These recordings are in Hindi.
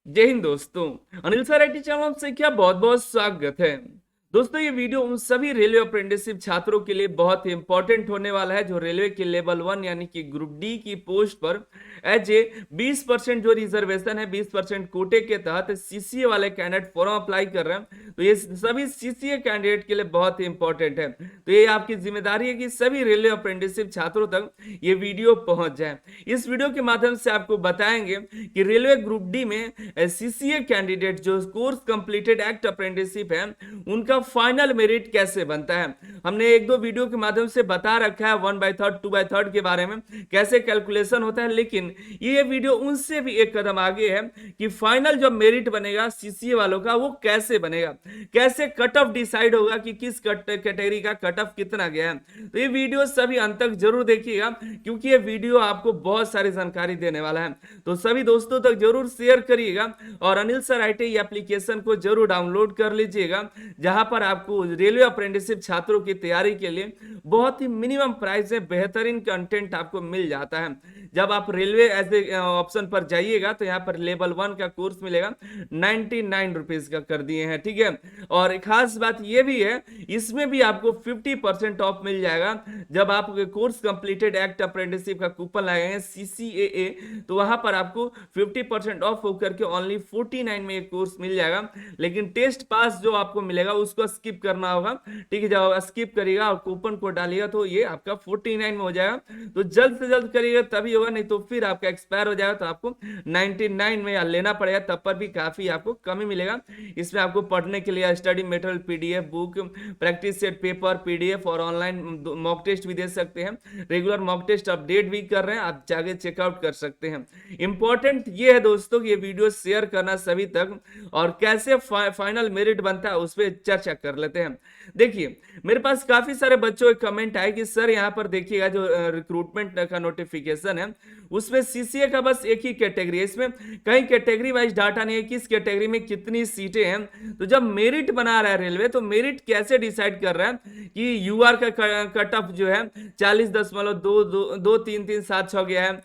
जय हिंद दोस्तों। अनिल सर आईटी चैनल से क्या बहुत बहुत स्वागत है। दोस्तों ये वीडियो उन सभी रेलवे अप्रेंटिसशिप छात्रों के लिए बहुत ही इंपॉर्टेंट होने वाला है जो रेलवे के लेवल 1 यानी कि ग्रुप डी की पोस्ट पर एज ए 20% जो रिजर्वेशन है 20% कोटे के तहत सीसीए वाले कैंडिडेट फॉर्म अप्लाई कर रहे हैं। तो ये सभी सीसीए कैंडिडेट के लिए बहुत ही इंपॉर्टेंट है। तो ये आपकी जिम्मेदारी है कि सभी रेलवे अप्रेंटिसशिप छात्रों तक ये वीडियो पहुंच जाए। इस वीडियो के माध्यम से आपको बताएंगे कि रेलवे ग्रुप डी में सीसीए कैंडिडेट जो कोर्स कंप्लीटेड एक्ट अप्रेंटिसशिप है उनका फाइनल मेरिट कैसे बनता है। हमने एक दो वीडियो के माध्यम से बता रखा है 1/3 2/3 के बारे में कैसे कैलकुलेशन होता है, लेकिन ये वीडियो उनसे भी एक कदम आगे है कि फाइनल जो मेरिट बनेगा सीसीए वालों का वो कैसे बनेगा, कैसे कट ऑफ डिसाइड होगा कि किस कैटेगरी का कट ऑफ कितना गया है। तो ये वीडियो सभी अंत तक जरूर देखिएगा क्योंकि ये वीडियो आपको बहुत सारी जानकारी देने वाला है। तो सभी दोस्तों तक जरूर शेयर करिएगा और अनिल सर आईटी एप्लीकेशन को जरूर डाउनलोड कर लीजिएगा जहां पर आपको रेलवे अप्रेंटिसशिप छात्रों की तैयारी के लिए बहुत ही मिनिमम प्राइस में बेहतरीन कंटेंट आपको मिल जाता है। जब आप रेलवे ऐसे ऑप्शन पर जाइएगा तो यहाँ पर लेवल 1 का कोर्स मिलेगा 99 रुपीज का कर दिए हैं, ठीक है। और एक खास बात ये भी है इसमें भी आपको 50% ऑफ मिल जाएगा जब आप कोर्स कंप्लीटेड एक्ट अप्रेंटिसशिप का कूपन लगाएंगे CCAA, तो वहां पर आपको 50% ऑफ होकर के ओनली 49 में एक कोर्स मिल जाएगा। लेकिन टेस्ट पास जो आपको मिलेगा उसको स्किप करना होगा, ठीक है। जब स्किप करिएगा और कूपन कोड डालिएगा तो ये आपका 49 में हो जाएगा। तो जल्द से जल्द करिएगा तभी होगा, नहीं तो फिर आपका एक्सपायर हो जाएगा तो आपको 99 में लेना पड़ेगा, तब पर भी काफी आपको कमी मिलेगा। इसमें आपको पढ़ने के लिए study material PDF book, practice set paper PDF और ऑनलाइन मॉक टेस्ट भी दे सकते हैं। रेगुलर मॉक टेस्ट अपडेट भी कर रहे हैं, आप जाके चेकआउट कर सकते हैं। इंपॉर्टेंट ये है दोस्तों कि ये वीडियो शेयर करना सभी तक और कैसे फाइनल मेरिट बनता है उस पर चर्चा कर लेते हैं। देखिए मेरे पास काफी सारे बच्चों के कमेंट आए कि सर यहाँ पर देखिएगा जो रिक्रूटमेंट का नोटिफिकेशन है उसमें सीसीए का बस एक ही कैटेगरी है, इसमें कहीं कैटेगरी वाइज डाटा नहीं है किस कैटेगरी में कितनी सीटें हैं। तो जब मेरिट बना रहा है रेलवे तो मेरिट कैसे डिसाइड कर रहा है कि यूआर का कट ऑफ जो है 40.22337 गया है।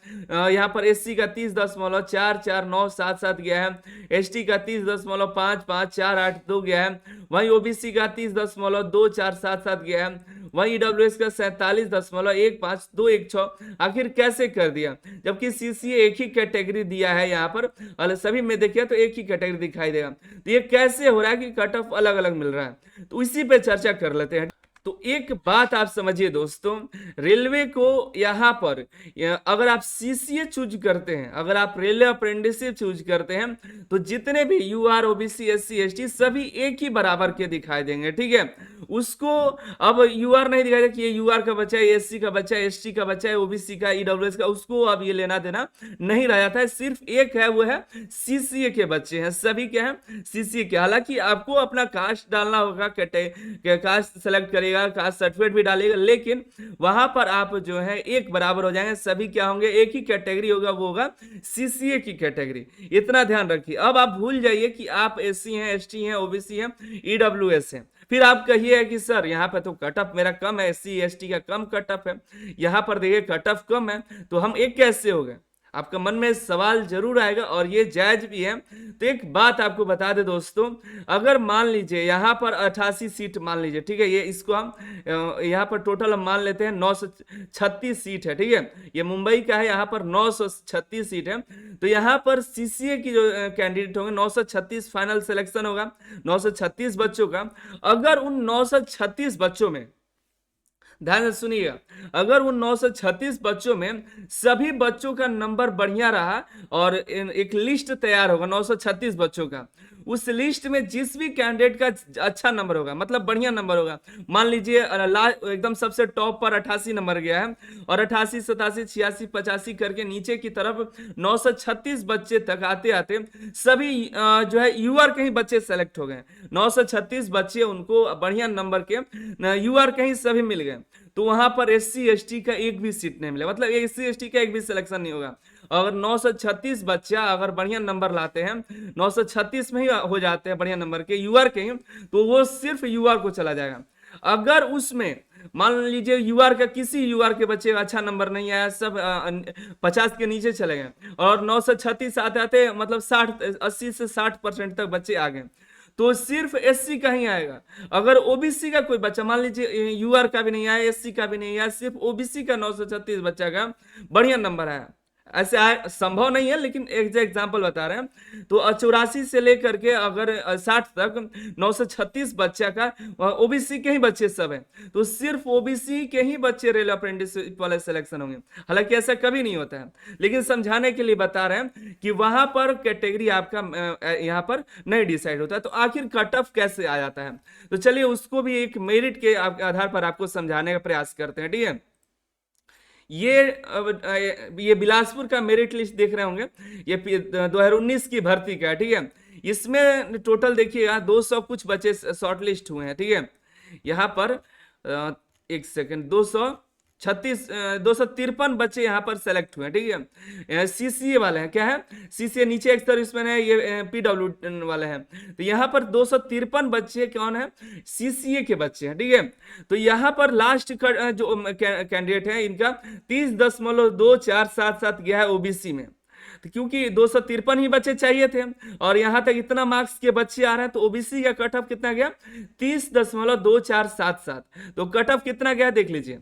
यहाँ पर एससी का 30.44977 गया है, एसटी का 30.55482 गया है, वहीं ओबीसी का 30.2477 गया है, वहीं ईडब्ल्यूएस का 47.15216। आखिर कैसे कर दिया जबकि सीसीए एक ही कैटेगरी दिया है, यहाँ पर सभी में देखिए तो एक ही कैटेगरी दिखाई देगा। तो ये कैसे हो रहा है कि कट ऑफ अलग अलग मिल रहा है, तो इसी पे चर्चा कर लेते हैं। तो एक बात आप समझिए दोस्तों, रेलवे को यहाँ पर अगर आप सीसीए चूज करते हैं, अगर आप रेलवे अप्रेंटिसशिप चूज करते हैं तो जितने भी यूआर ओबीसी एससी एसटी सभी एक ही बराबर के दिखाई देंगे, ठीक है। उसको अब यूआर नहीं दिखाई देगा कि ये यूआर का बच्चा है, एससी का बच्चा है, एसटी का बच्चा है, ओबीसी का, ईडब्ल्यूएस का, उसको अब ये लेना देना नहीं रह जाता है। सिर्फ एक है वो है सीसीए के बच्चे हैं, सभी क्या है सीसीए के। हालांकि आपको अपना कास्ट डालना होगा, कास्ट सेलेक्ट करेगा, कास्ट सर्टिफिकेट भी डालेगा, लेकिन वहां पर आप जो है एक बराबर हो जाएंगे, सभी क्या होंगे एक ही कैटेगरी होगा, वो होगा सीसीए की कैटेगरी। इतना ध्यान रखिए। अब आप भूल जाइए कि आप एससी हैं, एसटी हैं, ओबीसी हैं, ईडब्ल्यूएस हैं। फिर आप कहिए कि सर यहाँ पे तो कट ऑफ मेरा कम है, एससी एसटी का कम कट ऑफ है, यहाँ पर देखिए कट ऑफ कम है, तो हम एक कैसे हो गए। आपका मन में सवाल जरूर आएगा और ये जायज भी है। तो एक बात आपको बता दे दोस्तों, अगर मान लीजिए यहाँ पर 88 सीट मान लीजिए, ठीक है, ये इसको हम यहाँ पर टोटल हम मान लेते हैं 936 सीट है, ठीक है। ये मुंबई का है, यहाँ पर 936 सीट है। तो यहाँ पर सीसीए की जो कैंडिडेट होंगे 936 फाइनल सिलेक्शन होगा 936 बच्चों का। अगर उन 936 बच्चों में, ध्यान से सुनिएगा, अगर उन 936 बच्चों में सभी बच्चों का नंबर बढ़िया रहा और एक लिस्ट तैयार होगा 936 बच्चों का, उस लिस्ट में जिस भी कैंडिडेट का अच्छा नंबर होगा, मतलब बढ़िया नंबर होगा, मान लीजिए एकदम सबसे टॉप पर 88 नंबर गया है और 88 87 86 85 करके नीचे की तरफ 936 बच्चे तक आते आते सभी जो है यूआर कहीं बच्चे सेलेक्ट हो गए। 936 बच्चे उनको बढ़िया नंबर के यूआर कहीं सभी मिल गए, तो वहां पर एससी एसटी का एक भी सीट नहीं मिला, मतलब एससी एसटी का एक भी सिलेक्शन नहीं होगा। अगर 936 बच्चा अगर बढ़िया नंबर लाते हैं, 936 में ही हो जाते हैं बढ़िया नंबर के यूआर के ही, तो वो सिर्फ यूआर को चला जाएगा। अगर उसमें मान लीजिए यूआर का, किसी यूआर के बच्चे का अच्छा नंबर नहीं आया, सब 50 के नीचे चले गए, और 936 आते आते मतलब 80 से 60% तक बच्चे आ गए, तो सिर्फ एससी का ही आएगा। अगर ओबीसी का कोई बच्चा, मान लीजिए यूआर का भी नहीं आया, एससी का भी नहीं आया, सिर्फ ओबीसी का 936 बच्चा का बढ़िया नंबर आया, ऐसे आए संभव नहीं है, लेकिन एक एग्जांपल बता रहे हैं, तो 84 से लेकर के अगर 60 तक 936 बच्चा का ओबीसी के ही बच्चे सब हैं, तो सिर्फ ओबीसी के ही बच्चे रेलवे अप्रेंटिसशिप वाले सिलेक्शन होंगे। हालांकि ऐसा कभी नहीं होता है, लेकिन समझाने के लिए बता रहे हैं कि वहां पर कैटेगरी आपका यहाँ पर नहीं डिसाइड होता है। तो आखिर कट ऑफ कैसे आ जाता है, तो चलिए उसको भी एक मेरिट के आधार पर आपको समझाने का प्रयास करते हैं, ठीक है। ये बिलासपुर का मेरिट लिस्ट देख रहे होंगे, ये 2019 की भर्ती का है, ठीक है। इसमें टोटल देखिएगा 200 कुछ बच्चे शॉर्ट लिस्ट हुए हैं, ठीक है। यहाँ पर एक सेकंड, 253 बच्चे यहाँ पर सेलेक्ट हुए हैं, ठीक है। सीसीए वाले हैं, क्या है सीसीए, नीचे एक सर्विसमैन है, ये पीडब्ल्यू वाले हैं। तो यहाँ पर 253 बच्चे कौन है, सीसीए के बच्चे हैं, ठीक है। तो यहाँ पर लास्ट जो कैंडिडेट है इनका 30.2477 गया है ओबीसी में, तो क्योंकि 253 ही बच्चे चाहिए थे और यहां तक इतना मार्क्स के बच्चे आ रहे हैं, तो ओबीसी का कट ऑफ कितना गया 30.2477। तो कट ऑफ कितना गया देख लीजिए,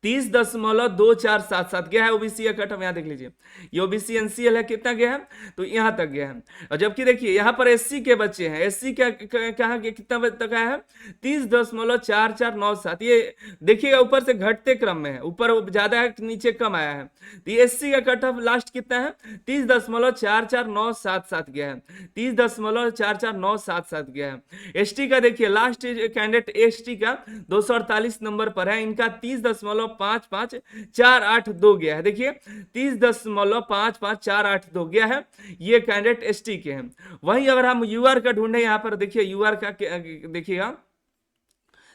30.2477 गया है ओबीसी का कट ऑफ। यहां देख लीजिए, ये ओबीसी एनसीएल है, कितना गया है, तो यहां तक गया है। और जबकि देखिए यहां पर एससी के बच्चे हैं, एससी का कहां कितना तक आया है 30.4497। ये देखिएगा ऊपर से घटते क्रम में है, ऊपर ज्यादा है नीचे कम आया है। तो एससी का कट ऑफ लास्ट कितना है 30.44977 गया है, 30.44977 गया है। एसटी का देखिए लास्ट कैंडिडेट एसटी का 248 नंबर पर है, इनका 30.55482 गया है। देखिए 30.55482 गया है, ये कैंडिडेट एसटी के हैं। वहीं अगर हम यूआर का ढूंढे, यहां पर देखिए यूआर का देखिएगा,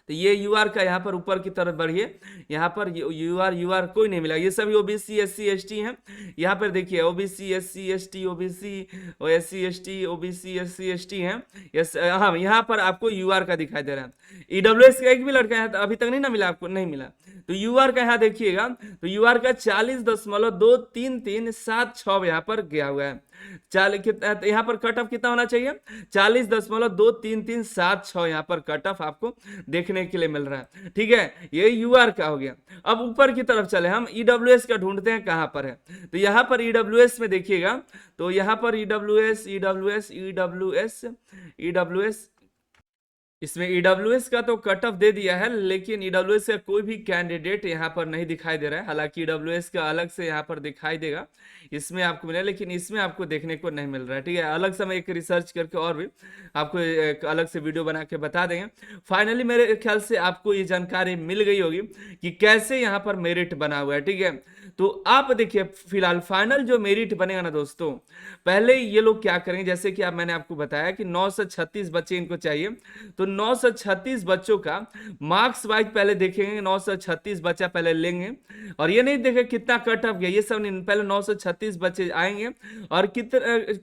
तो ये यूआर का यहाँ पर ऊपर की तरफ बढ़िए, यहाँ पर यूआर कोई नहीं मिला, ये सभी ओबीसी एससी एसटी हैं। यहाँ पर देखिए OBC SC ST OBC SC ST OBC SC ST हैं। यस, हाँ यहाँ पर आपको यूआर का दिखाई दे रहा है। ईडब्ल्यूएस का एक भी लड़का है अभी तक नहीं ना मिला आपको, नहीं मिला। तो यूआर का यहाँ देखिएगा, तो यूआर का 40.23376 यहाँ पर गया हुआ है। यहाँ पर कट ऑफ कितना होना चाहिए 40.23376 यहाँ पर कट ऑफ आपको देखने के लिए मिल रहा है, ठीक है। ये यूआर का हो गया। अब ऊपर की तरफ चले हम, ईडब्ल्यूएस का ढूंढते हैं कहां पर है। तो यहाँ पर ईडब्ल्यूएस में देखिएगा, तो यहाँ पर ईडब्ल्यूएस ईडब्ल्यूएस ईडब्ल्यूएस ईडब्ल्यूएस इसमें ईडब्ल्यूएस का तो कट ऑफ दे दिया है, लेकिन ईडब्ल्यूएस का कोई भी कैंडिडेट यहाँ पर नहीं दिखाई दे रहा है। हालांकि ईडब्ल्यूएस का अलग से यहाँ पर दिखाई देगा, इसमें आपको मिला, लेकिन इसमें आपको देखने को नहीं मिल रहा है, ठीक है। अलग से मैं एक रिसर्च करके और भी आपको एक अलग से वीडियो बना के बता देंगे। फाइनली मेरे ख्याल से आपको ये जानकारी मिल गई होगी कि कैसे यहाँ पर मेरिट बना हुआ है, ठीक है। तो आप देखिए फिलहाल फाइनल जो मेरिट बनेगा ना दोस्तों, पहले ये लोग क्या करेंगे, जैसे कि मैंने आपको बताया कि 936 बच्चे इनको चाहिए, तो 936 बच्चों का मार्क्स वाइज पहले देखेंगे, 936 बच्चा पहले लेंगे, और ये नहीं देखें कितना कट ऑफ गया, ये सब नहीं, पहले 936 बच्चे आएंगे और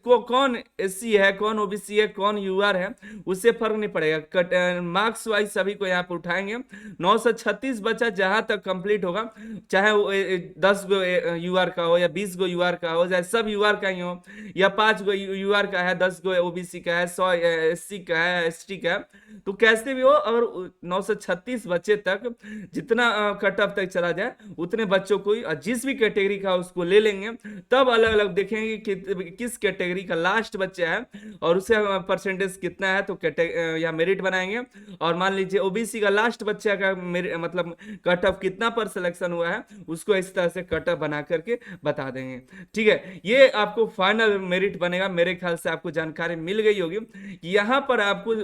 कौन एससी है, कौन ओबीसी है, कौन यूआर है, उससे फर्क नहीं पड़ेगा, मार्क्स वाइज सभी को यहाँ पर उठाएंगे। 936 बच्चा जहां तक कंप्लीट होगा, चाहे वो 10 गो यूआर का हो या 20 गो यूआर का हो, चाहे सब यूआर का ही हो, या 5 गो यूआर का है, 10 गो ओबीसी का है, 100 एससी का है, एसटी का है, तो कैसे भी हो अगर 936 बच्चे तक जितना कट ऑफ तक चला जाए उतने बच्चों को जिस भी कैटेगरी का उसको ले लेंगे। तब अलग अलग देखेंगे कि किस कैटेगरी का लास्ट बच्चा है और उसे परसेंटेज कितना है, तो या मेरिट बनाएंगे। और मान लीजिए ओबीसी का लास्ट बच्चा का मतलब कट ऑफ कितना पर सिलेक्शन हुआ है, उसको इस तरह से कट ऑफ बना करके बता देंगे, ठीक है। ये आपको फाइनल मेरिट बनेगा। मेरे ख्याल से आपको जानकारी मिल गई होगी कि यहाँ पर आपको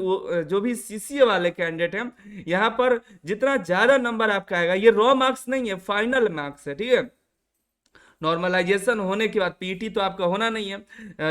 जो भी सीसीए वाले कैंडिडेट हैं, यहाँ पर जितना ज्यादा नंबर आपका आएगा, ये रॉ मार्क्स नहीं है, फाइनल मार्क्स है, ठीक है। नॉर्मलाइजेशन होने के बाद पीटी तो आपका होना नहीं है,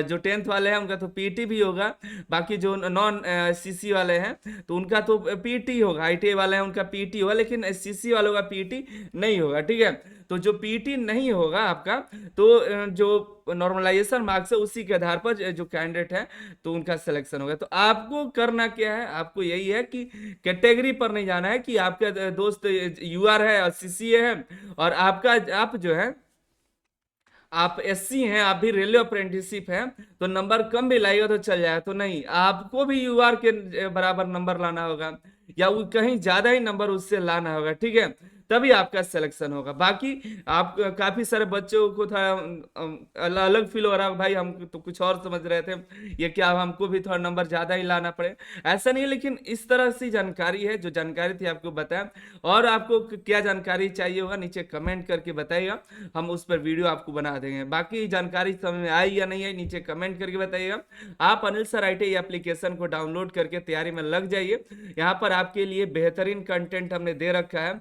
जो 10th वाले हैं उनका तो पीटी भी होगा, बाकी जो नॉन सीसी वाले हैं तो उनका तो पीटी होगा, आईटीआई वाले हैं उनका पीटी होगा, लेकिन सीसी वालों का पीटी नहीं होगा, ठीक है। तो जो पीटी नहीं होगा आपका, तो जो नॉर्मलाइजेशन मार्क्स है उसी के आधार पर जो कैंडिडेट है तो उनका सिलेक्शन होगा। तो आपको करना क्या है, आपको यही है कि कैटेगरी पर नहीं जाना है कि आपका दोस्त यूआर है और सीसीए है और आपका आप जो है आप एससी हैं, आप भी रेलवे अप्रेंटिसशिप है, तो नंबर कम भी लाएगा तो चल जाएगा। तो नहीं, आपको भी यूआर के बराबर नंबर लाना होगा या वो कहीं ज्यादा ही नंबर उससे लाना होगा, ठीक है, तभी आपका सिलेक्शन होगा। बाकी आप काफी सारे बच्चों को थोड़ा अलग फील हो रहा है, भाई हम तो कुछ और समझ रहे थे, ये क्या हमको भी थोड़ा नंबर ज्यादा ही लाना पड़े, ऐसा नहीं है। लेकिन इस तरह से जानकारी है, जो जानकारी थी आपको बताया। और आपको क्या जानकारी चाहिए होगा नीचे कमेंट करके बताइएगा, हम उस पर वीडियो आपको बना देंगे। बाकी जानकारी समझ में आई या नहीं आई नीचे कमेंट करके बताइएगा। आप अनिल सर आईटी एप्लीकेशन को डाउनलोड करके तैयारी में लग जाइए। यहाँ पर आपके लिए बेहतरीन कंटेंट हमने दे रखा है,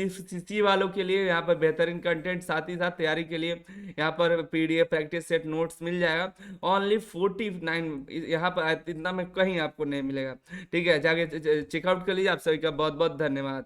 सीसी वालों के लिए यहाँ पर बेहतरीन कंटेंट, साथ ही साथ तैयारी के लिए यहाँ पर पीडीएफ प्रैक्टिस सेट नोट्स मिल जाएगा। ओनली 49 यहाँ पर, इतना में कहीं आपको नहीं मिलेगा, ठीक है, जाके चेकआउट कर लीजिए। आप सभी का बहुत बहुत धन्यवाद।